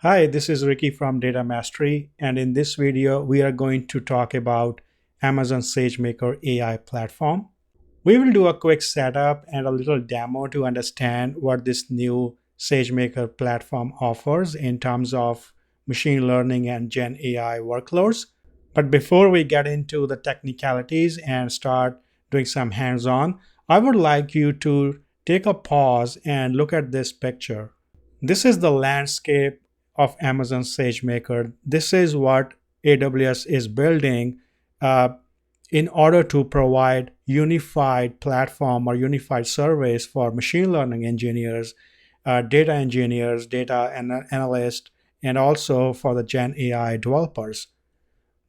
Hi, this is Ricky from Data Mastery, and in this video, we are going to talk about Amazon SageMaker AI Platform. We will do a quick setup and a little demo to understand what this new SageMaker platform offers in terms of machine learning and Gen AI workloads. But before we get into the technicalities and start doing some hands-on, I would like you to take a pause and look at this picture. This is the landscape of Amazon SageMaker. This is what AWS is building uh, in order to provide unified platform or unified service for machine learning engineers, data engineers, analysts, and also for the Gen AI developers.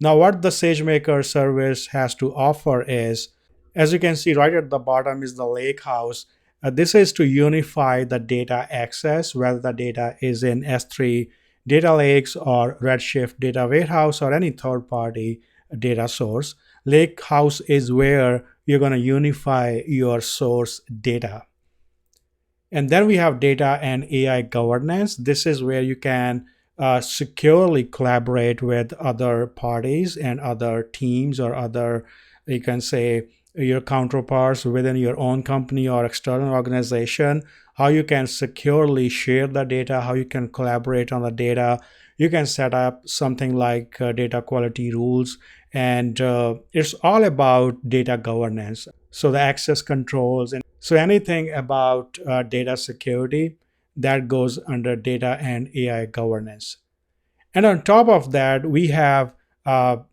Now, what the SageMaker service has to offer is, as you can see right at the bottom is the lakehouse. This is to unify the data access, whether the data is in S3 data lakes or Redshift data warehouse or any third-party data source. Lakehouse is where you're going to unify your source data. And then we have data and AI governance. This is where you can securely collaborate with other parties and other teams or other, you can say, your counterparts within your own company or external organization, how you can securely share the data, how you can collaborate on the data. You can set up something like data quality rules, and it's all about data governance. So the access controls, and so anything about data security that goes under data and AI governance. And on top of that, we have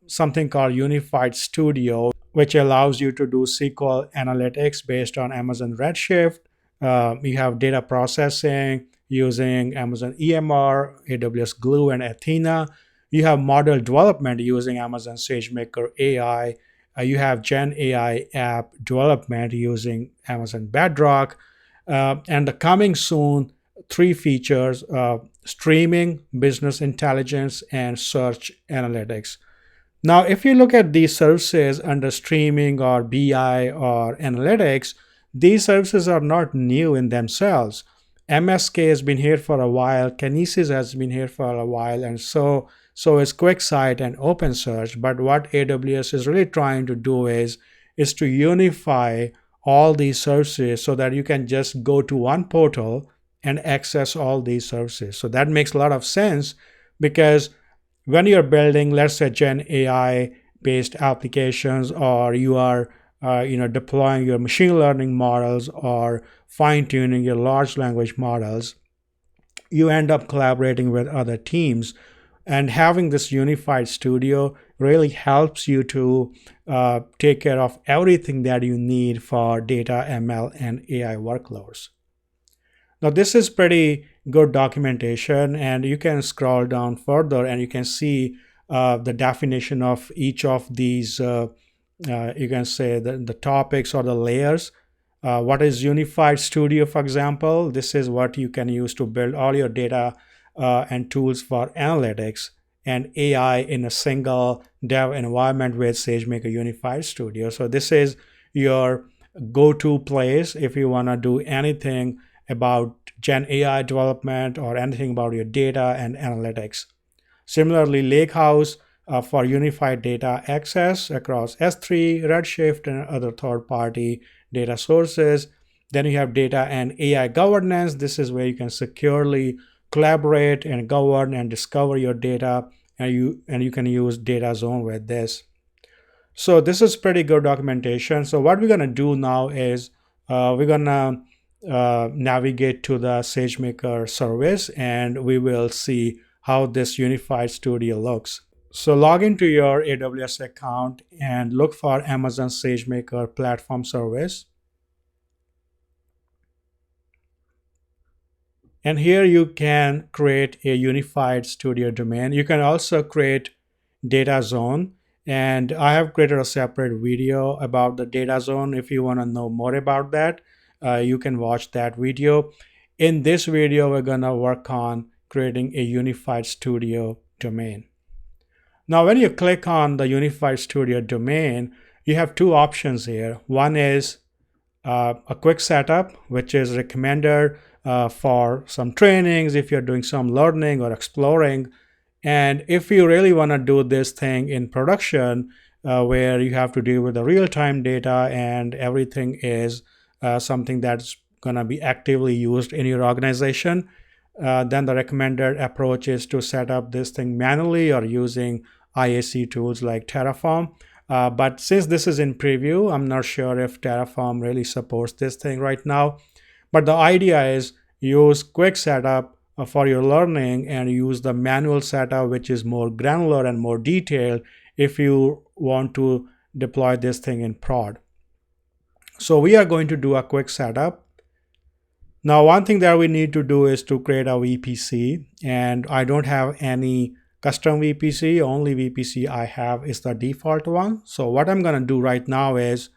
something called Unified Studio, which allows you to do SQL analytics based on Amazon Redshift. You have data processing using Amazon EMR, AWS Glue, and Athena. You have model development using Amazon SageMaker AI. You have Gen AI app development using Amazon Bedrock. And the coming soon, three features: streaming, business intelligence, and search analytics. Now, if you look at these services under streaming or BI or analytics, these services are not new in themselves. MSK has been here for a while, Kinesis has been here for a while, and so is QuickSight and OpenSearch. But what AWS is really trying to do is to unify all these services so that you can just go to one portal and access all these services. So that makes a lot of sense, because when you're building, let's say, Gen AI based applications, or you are deploying your machine learning models or fine tuning your large language models, you end up collaborating with other teams. And having this unified studio really helps you to take care of everything that you need for data, ML, and AI workloads. Now, this is pretty good documentation, and you can scroll down further and you can see the definition of each of these, you can say the topics or the layers. What is Unified Studio, for example? This is what you can use to build all your data and tools for analytics and AI in a single dev environment with SageMaker Unified Studio. So this is your go-to place if you want to do anything about Gen AI development or anything about your data and analytics. Similarly, Lakehouse for unified data access across S3, Redshift, and other third-party data sources. Then you have data and AI governance. This is where you can securely collaborate and govern and discover your data, and you can use Data Zone with this. So this is pretty good documentation. So what we're going to do now is we're going to navigate to the SageMaker service, and we will see how this unified studio looks. So log into your AWS account and look for Amazon SageMaker Platform Service. And here you can create a unified studio domain. You can also create Data Zone. And I have created a separate video about the Data Zone. If you want to know more about that, you can watch that video. In this video, we're going to work on creating a unified studio domain. Now, when you click on the unified studio domain, you have two options here. One is a quick setup, which is recommended for some trainings, if you're doing some learning or exploring. And if you really want to do this thing in production, where you have to deal with the real-time data and everything is something that's going to be actively used in your organization, then the recommended approach is to set up this thing manually or using IAC tools like Terraform. But since this is in preview, I'm not sure if Terraform really supports this thing right now. But the idea is use quick setup for your learning and use the manual setup, which is more granular and more detailed if you want to deploy this thing in prod. So we are going to do a quick setup. Now, one thing that we need to do is to create a VPC, and I don't have any custom VPC. Only VPC I have is the default one. So what I'm going to do right now is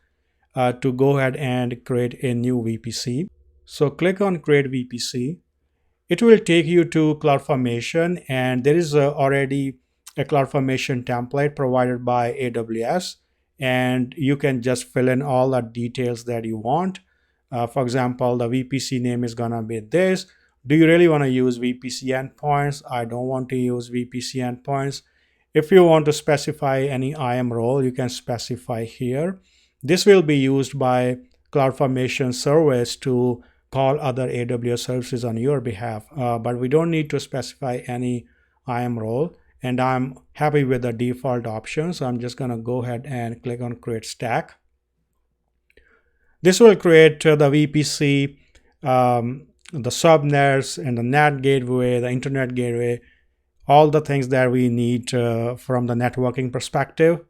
to go ahead and create a new VPC. So click on create VPC. It will take you to CloudFormation, and there is already a CloudFormation template provided by AWS, and you can just fill in all the details that you want. For example, the VPC name is gonna be this. Do you really want to use VPC endpoints? I don't want to use VPC endpoints. If you want to specify any IAM role, you can specify here. This will be used by CloudFormation service to call other AWS services on your behalf, but we don't need to specify any IAM role, and I'm happy with the default option, so I'm just going to go ahead and click on create stack. This will create the VPC, the subnets and the NAT gateway, the internet gateway, all the things that we need from the networking perspective.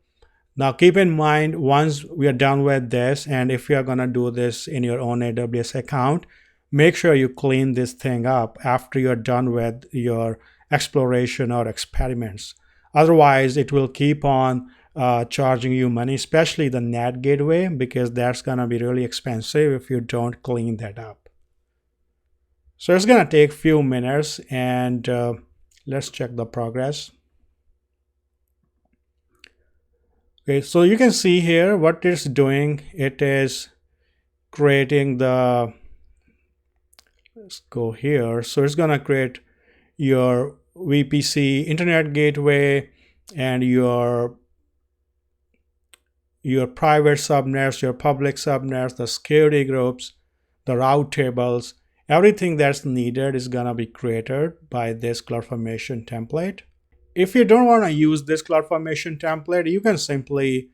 Now keep in mind, once we are done with this, and if you are going to do this in your own AWS account, make sure you clean this thing up after you're done with your exploration or experiments. Otherwise, it will keep on charging you money, especially the NAT gateway, because that's going to be really expensive if you don't clean that up. So it's going to take a few minutes, and let's check the progress. Okay, so you can see here what it's doing. It is creating the, let's go here. So it's going to create your VPC internet gateway and your private subnets, your public subnets, the security groups, the route tables. Everything that's needed is going to be created by this CloudFormation template. If you don't want to use this CloudFormation template, you can simply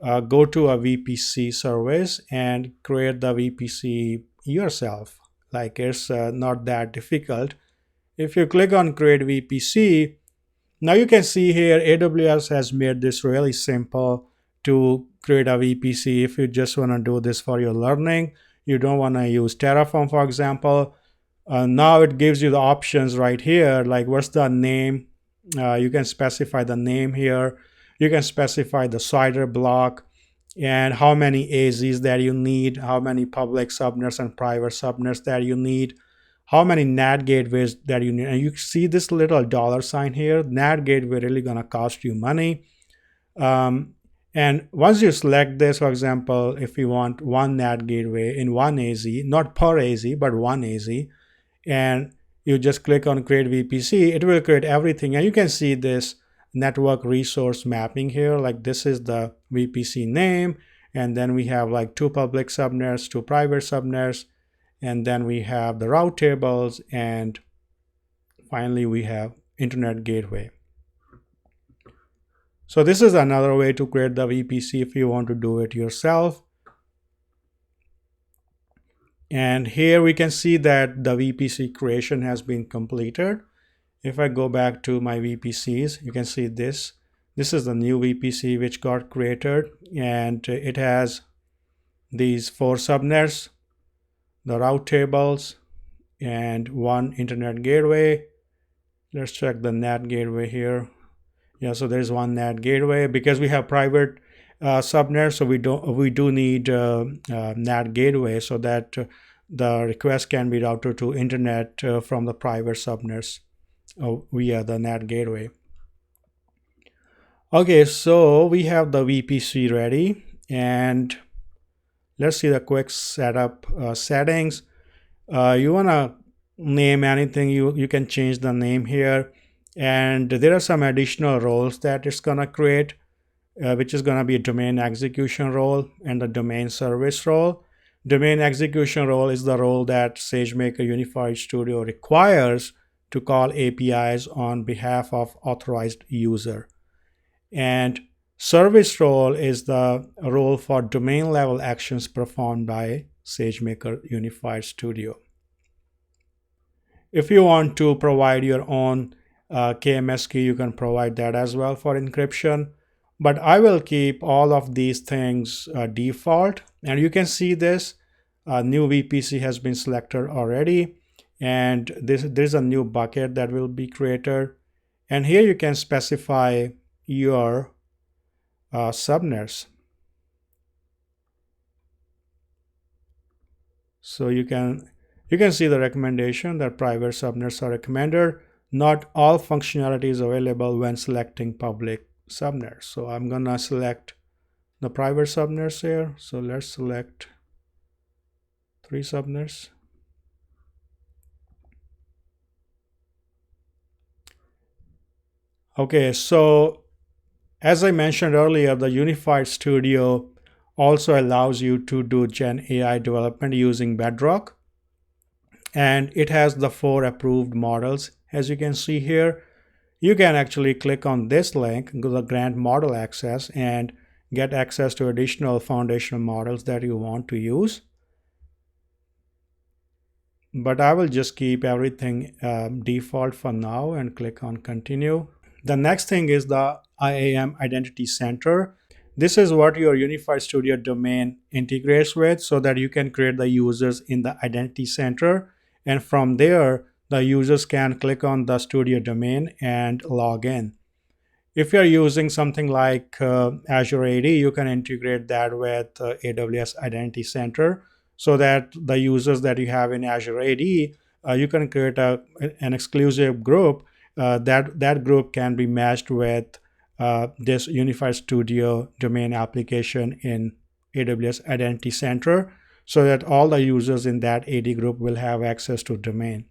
go to a VPC service and create the VPC yourself. Like, it's not that difficult. If you click on create VPC, now you can see here AWS has made this really simple to create a VPC. If you just want to do this for your learning, you don't want to use Terraform, for example. Now it gives you the options right here, like what's the name. You can specify the name here. You can specify the CIDR block and how many AZs that you need, how many public subnets and private subnets that you need, how many NAT gateways that you need. And you see this little dollar sign here. NAT gateway really gonna cost you money. And once you select this, for example, if you want one NAT gateway in one AZ, not per AZ, but one AZ, and you just click on create VPC, it will create everything. And you can see this network resource mapping here. Like, this is the VPC name. And then we have like 2 public subnets, 2 private subnets. And then we have the route tables. And finally, we have internet gateway. So this is another way to create the VPC if you want to do it yourself. And here we can see that the VPC creation has been completed. If I go back to my VPCs, you can see this. This is the new VPC which got created, and it has these 4 subnets, the route tables, and 1 internet gateway. Let's check the NAT gateway here. Yeah, so there's 1 NAT gateway. Because we have private subnets, so we do need NAT gateway so that the request can be routed to internet from the private subnets via the NAT gateway. Okay, so we have the VPC ready, and let's see the quick setup settings. You want to name anything, you can change the name here. And there are some additional roles that it's going to create, which is going to be a domain execution role and the domain service role. Domain execution role is the role that SageMaker Unified Studio requires to call APIs on behalf of authorized user. And service role is the role for domain level actions performed by SageMaker Unified Studio. If you want to provide your own KMS key, you can provide that as well for encryption. But I will keep all of these things default. And you can see this new VPC has been selected already. And there's a new bucket that will be created. And here you can specify your subnets. So you can see the recommendation that private subnets are recommended. Not all functionality is available when selecting public subnets. So I'm gonna select the private subnets here. So let's select 3 subnets. Okay, so as I mentioned earlier, the Unified Studio also allows you to do Gen AI development using Bedrock. And it has the 4 approved models. As you can see here, you can actually click on this link, go to grant model access, and get access to additional foundational models that you want to use. But I will just keep everything default for now and click on continue. The next thing is the IAM Identity Center. This is what your Unified Studio domain integrates with so that you can create the users in the Identity Center. And from there, the users can click on the studio domain and log in. If you're using something like Azure AD, you can integrate that with AWS Identity Center so that the users that you have in Azure AD, you can create an exclusive group. That group can be matched with this Unified Studio domain application in AWS Identity Center so that all the users in that AD group will have access to domain.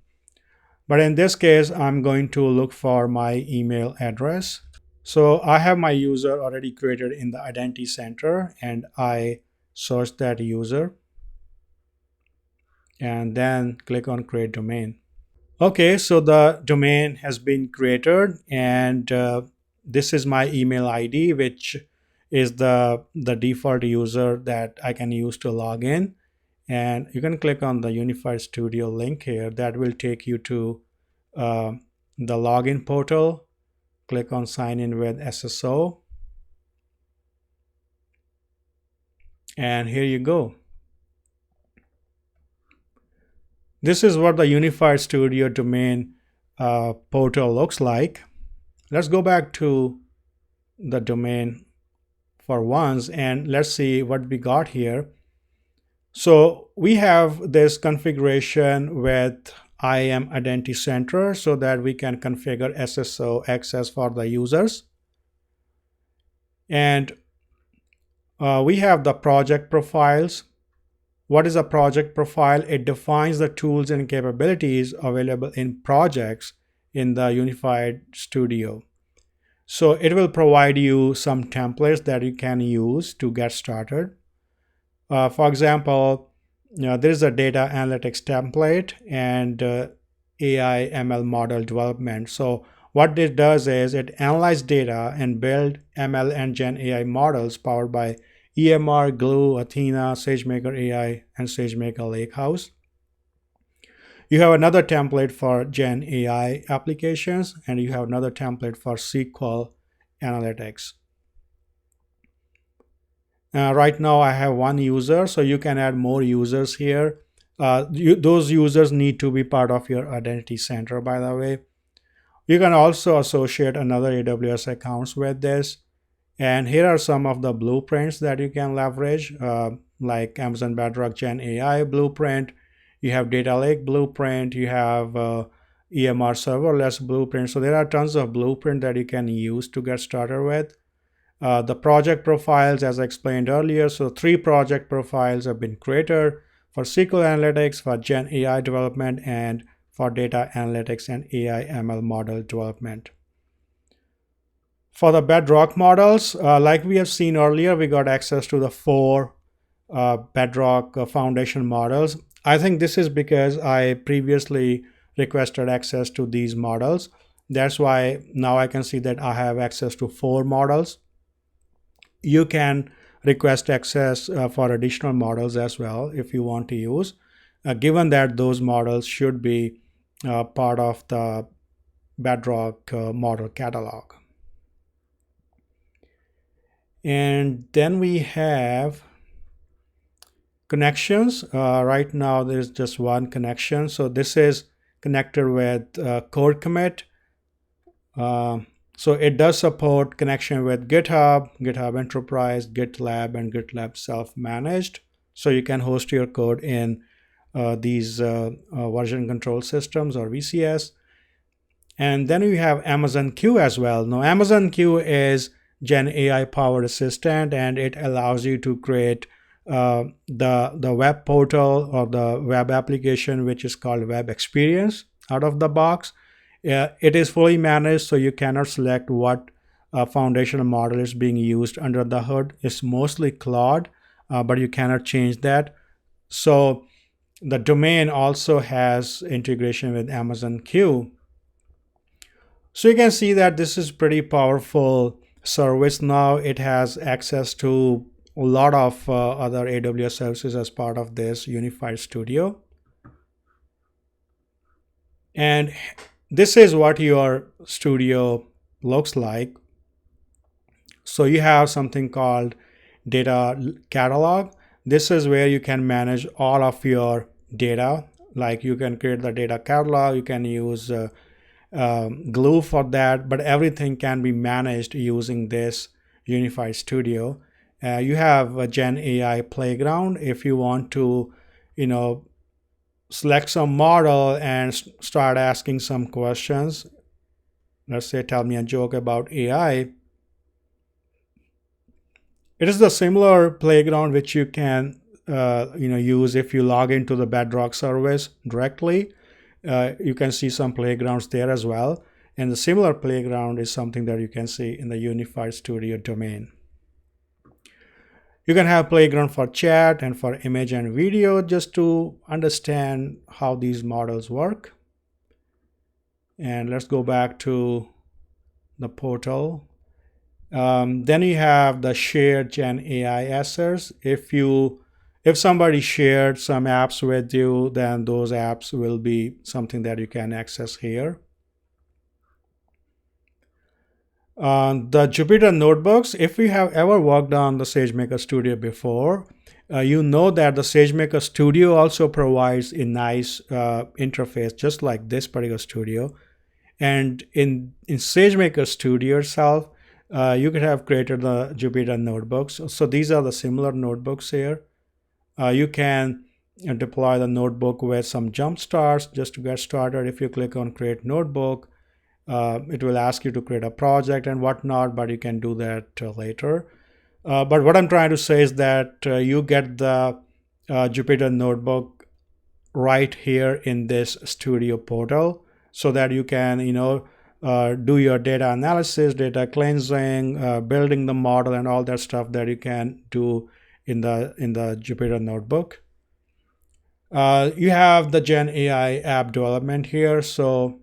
But in this case, I'm going to look for my email address. So I have my user already created in the Identity Center, and I search that user and then click on create domain. Okay, so the domain has been created, and this is my email ID, which is the default user that I can use to log in. And you can click on the Unified Studio link here. That will take you to the login portal. Click on sign in with SSO. And here you go. This is what the Unified Studio domain portal looks like. Let's go back to the domain for once and let's see what we got here. So we have this configuration with IAM Identity Center so that we can configure SSO access for the users. And we have the project profiles. What is a project profile? It defines the tools and capabilities available in projects in the Unified Studio. So it will provide you some templates that you can use to get started. For example, there is a data analytics template and AI ML model development. So what it does is it analyzes data and build ML and Gen AI models powered by EMR, Glue, Athena, SageMaker AI, and SageMaker Lakehouse. You have another template for Gen AI applications, and you have another template for SQL analytics. Right now I have 1 user, so you can add more users here. Those users need to be part of your Identity Center, by the way. You can also associate another AWS accounts with this. And here are some of the blueprints that you can leverage, like Amazon Bedrock Gen AI blueprint. You have Data Lake blueprint. You have EMR serverless blueprint. So there are tons of blueprints that you can use to get started with. The project profiles, as I explained earlier, so 3 project profiles have been created for SQL analytics, for Gen AI development, and for data analytics and AI ML model development. For the Bedrock models, like we have seen earlier, we got access to the 4 Bedrock foundation models. I think this is because I previously requested access to these models. That's why now I can see that I have access to 4 models. You can request access for additional models as well if you want to use, given that those models should be part of the Bedrock model catalog. And then we have connections. Right now there's just one connection. So this is connected with code commit. So it does support connection with GitHub, GitHub Enterprise, GitLab, and GitLab Self-Managed. So you can host your code in these version control systems or VCS. And then we have Amazon Q as well. Now Amazon Q is Gen AI powered assistant, and it allows you to create the web portal or the web application, which is called web experience out of the box. It is fully managed, so you cannot select what foundational model is being used under the hood. It's mostly Claude, but you cannot change that. So the domain also has integration with Amazon Q. So you can see that this is pretty powerful service. Now it has access to a lot of other AWS services as part of this unified studio. And this is what your studio looks like. So you have something called data catalog. This is where you can manage all of your data. Like you can create the data catalog, you can use Glue for that, but everything can be managed using this unified studio. You have a Gen AI playground. If you want to, select some model and start asking some questions. Let's say, tell me a joke about AI. It is the similar playground which you can use if you log into the Bedrock service directly. You can see some playgrounds there as well. And the similar playground is something that you can see in the Unified Studio domain. You can have playground for chat and for image and video, just to understand how these models work. And let's go back to the portal. Then you have the shared Gen AI assets. If somebody shared some apps with you, then those apps will be something that you can access here. The Jupyter notebooks, if you have ever worked on the SageMaker Studio before, you know that the SageMaker Studio also provides a nice interface, just like this particular studio. And in SageMaker Studio itself, you could have created the Jupyter notebooks. So these are the similar notebooks here. You can deploy the notebook with some jump starts just to get started. If you click on Create Notebook, it will ask you to create a project and whatnot, but you can do that later. But what I'm trying to say is that you get the Jupyter notebook right here in this studio portal, so that you can do your data analysis, data cleansing, building the model, and all that stuff that you can do in the Jupyter notebook. You have the Gen AI app development here, so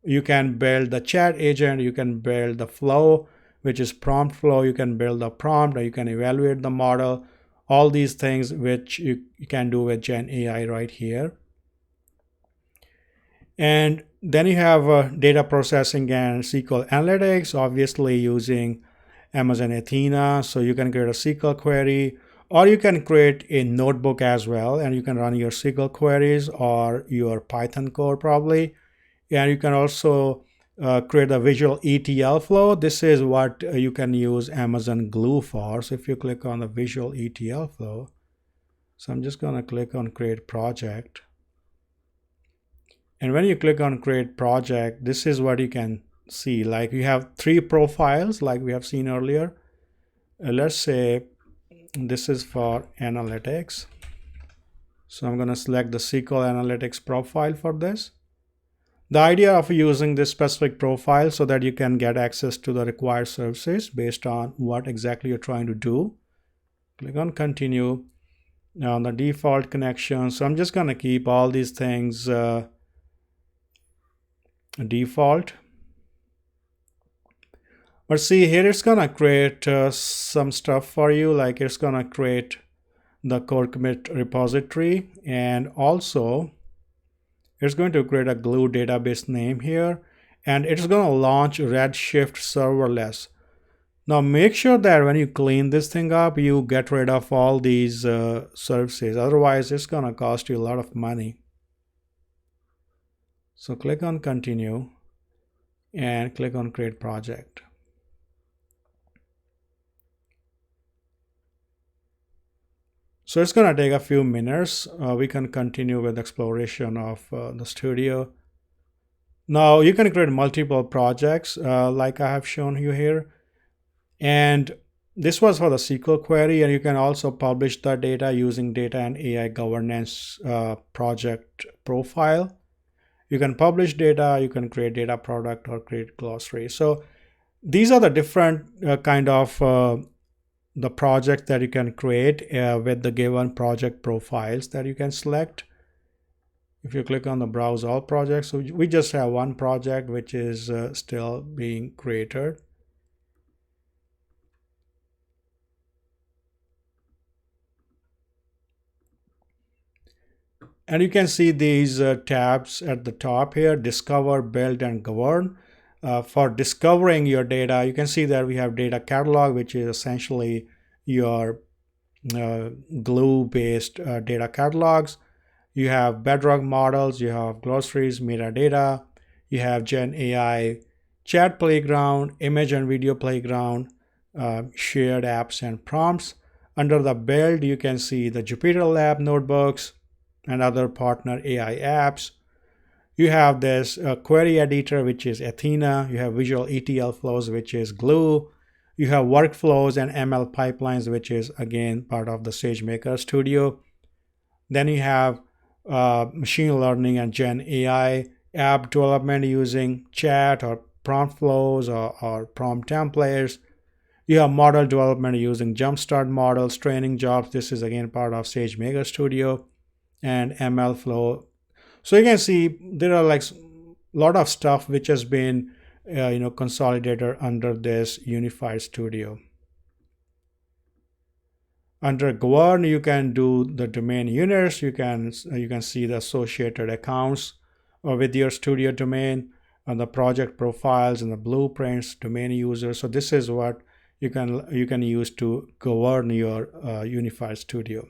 you can build the chat agent, you can build the flow, which is prompt flow, you can build the prompt, or you can evaluate the model, all these things which you can do with Gen AI right here. And then you have data processing and SQL analytics, obviously using Amazon Athena. So you can create a SQL query, or you can create a notebook as well, and you can run your SQL queries or your Python code probably. And you can also create a visual ETL flow. This is what you can use Amazon Glue for. So if you click on the visual ETL flow, so I'm just going to click on Create Project. And when you click on Create Project, this is what you can see. Like you have 3 profiles like we have seen earlier. Let's say this is for analytics. So I'm going to select the SQL Analytics profile for this. The idea of using this specific profile so that you can get access to the required services based on what exactly you're trying to do. Click on continue. Now on the default connection, so I'm just going to keep all these things default. But see here, it's going to create some stuff for you, like it's going to create the core commit repository, and also it's going to create a glue database name here, and it's going to launch Redshift serverless. Now make sure that when you clean this thing up, you get rid of all these services. Otherwise, it's going to cost you a lot of money. So click on continue and click on create project. So it's going to take a few minutes. We can continue with exploration of the studio. Now you can create multiple projects like I have shown you here. And this was for the SQL query, and you can also publish the data using data and AI governance project profile. You can publish data, you can create data product or create glossary. So these are the different kind of the project that you can create with the given project profiles that you can select. If you click on the browse all projects, so we just have one project which is still being created. And you can see these tabs at the top here: discover, build, and govern. For discovering your data, you can see that we have data catalog, which is essentially your glue based data catalogs. You have bedrock models, you have glossaries, metadata, you have Gen AI chat playground, image and video playground, shared apps and prompts. Under the build, you can see the Jupyter Lab notebooks and other partner AI apps. You have this query editor, which is Athena. You have visual ETL flows, which is Glue. You have workflows and ML pipelines, which is again part of the SageMaker Studio. Then you have machine learning and Gen AI app development using chat or prompt flows or prompt templates. You have model development using Jumpstart models, training jobs. This is again part of SageMaker Studio, and ML flow. So you can see there are like a lot of stuff which has been consolidated under this unified studio. Under govern, you can do the domain units. You can see the associated accounts with your studio domain, and the project profiles and the blueprints, domain users. So this is what you can use to govern your unified studio.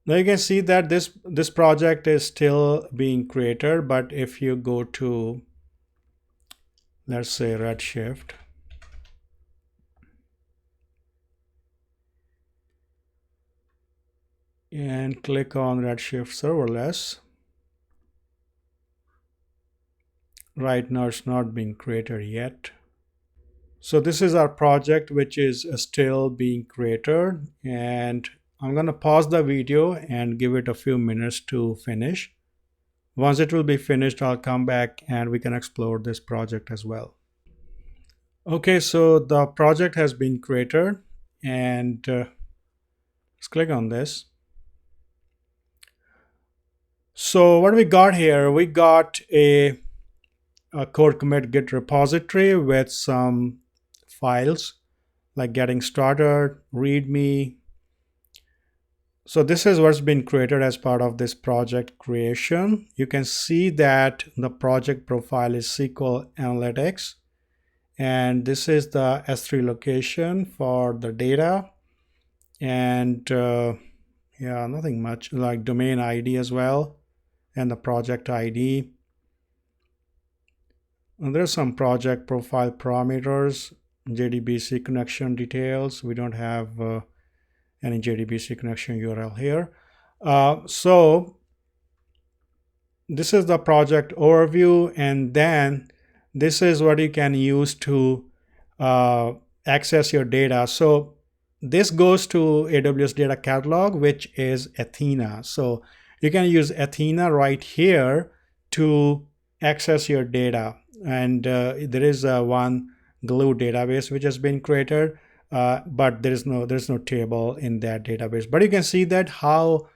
Now you can see that this project is still being created, but if you go to, let's say, Redshift, and click on Redshift serverless, right now it's not being created yet. So this is our project which is still being created, and I'm going to pause the video and give it a few minutes to finish. Once it will be finished, I'll come back and we can explore this project as well. Okay, so the project has been created, and let's click on this. So what we got here, we got a code commit Git repository with some files like getting started, readme. So this is what's been created as part of this project creation. You can see that the project profile is SQL Analytics, and this is the S3 location for the data, and yeah, nothing much, like domain ID as well, and the project ID. And there's some project profile parameters, JDBC connection details. We don't have any JDBC connection URL here. So this is the project overview, and then this is what you can use to access your data. So this goes to AWS Data Catalog, which is Athena. So you can use Athena right here to access your data. And there is one Glue database which has been created, but there's no table in that database. But you can see that how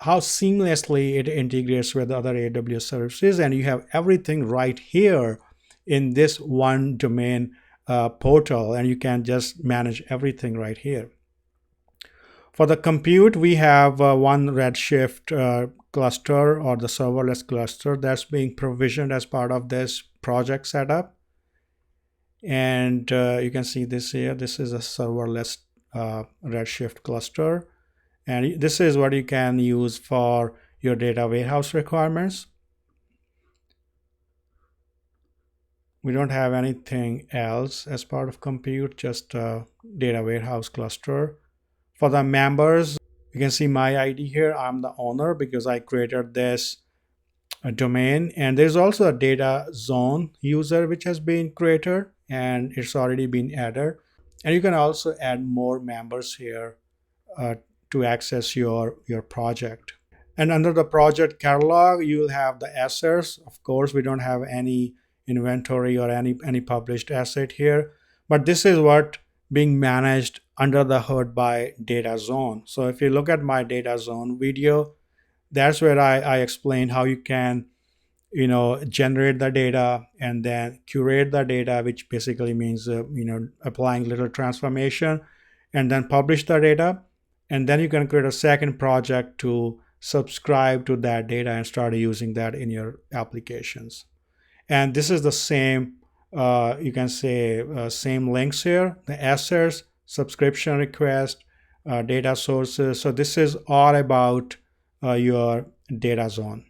seamlessly it integrates with other AWS services, and you have everything right here in this one domain portal, and you can just manage everything right here. For the compute, we have one Redshift cluster, or the serverless cluster, that's being provisioned as part of this project setup. And you can see this here. This is a serverless Redshift cluster. And this is what you can use for your data warehouse requirements. We don't have anything else as part of compute, just a data warehouse cluster. For the members, you can see my ID here. I'm the owner because I created this domain. And there's also a data zone user which has been created, and it's already been added. And you can also add more members here to access your project. And under the project catalog, you will have the assets. Of course, we don't have any inventory or any published asset here, but this is what being managed under the hood by data zone. So if you look at my data zone video, that's where I explain how you can generate the data and then curate the data, which basically means applying little transformation, and then publish the data. And then you can create a second project to subscribe to that data and start using that in your applications. And this is the same, you can say, same links here, the assets, subscription request, data sources. So this is all about your data zone.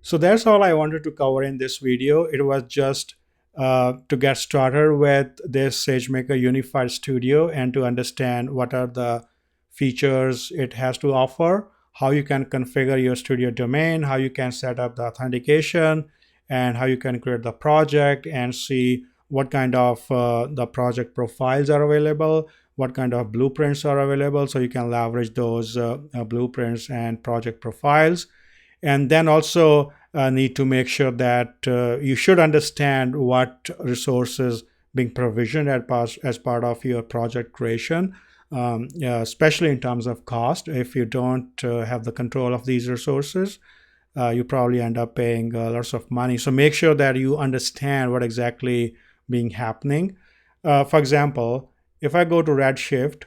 So that's all I wanted to cover in this video. It was just to get started with this SageMaker Unified Studio and to understand what are the features it has to offer, how you can configure your studio domain, how you can set up the authentication, and how you can create the project and see what kind of the project profiles are available, what kind of blueprints are available, so you can leverage those blueprints and project profiles. And then also need to make sure that you should understand what resources being provisioned as part of your project creation, especially in terms of cost. If you don't have the control of these resources, you probably end up paying lots of money. So make sure that you understand what exactly being happening. For example, if I go to Redshift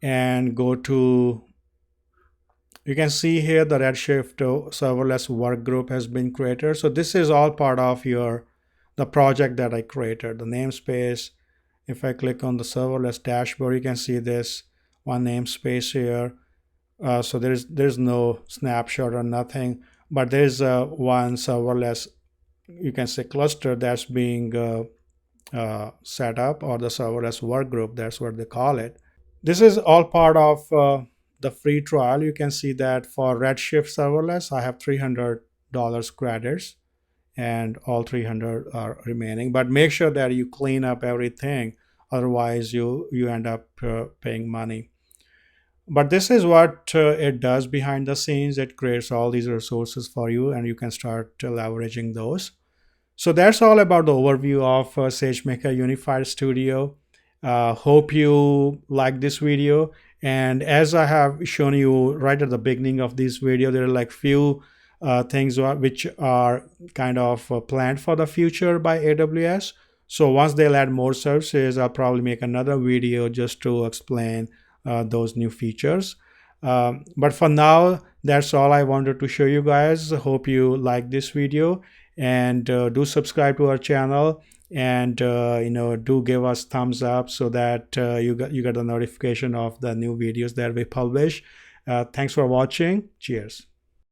and go to, you can see here the Redshift serverless work group has been created. So this is all part of the project that I created, the namespace. If I click on the serverless dashboard, you can see this one namespace here. So there's no snapshot or nothing, but there's one serverless, you can say, cluster that's being set up, or the serverless work group, that's what they call it. This is all part of the free trial. You can see that for Redshift serverless, I have $300 credits, and all 300 are remaining. But make sure that you clean up everything, otherwise you end up paying money. But this is what it does behind the scenes. It creates all these resources for you, and you can start leveraging those. So that's all about the overview of SageMaker Unified Studio. Hope you like this video. And as I have shown you right at the beginning of this video, there are like few things which are kind of planned for the future by AWS. So once they'll add more services, I'll probably make another video just to explain those new features. But for now, that's all I wanted to show you guys. Hope you like this video, and do subscribe to our channel, and do give us thumbs up so that you get the notification of the new videos that we publish. Thanks for watching. Cheers.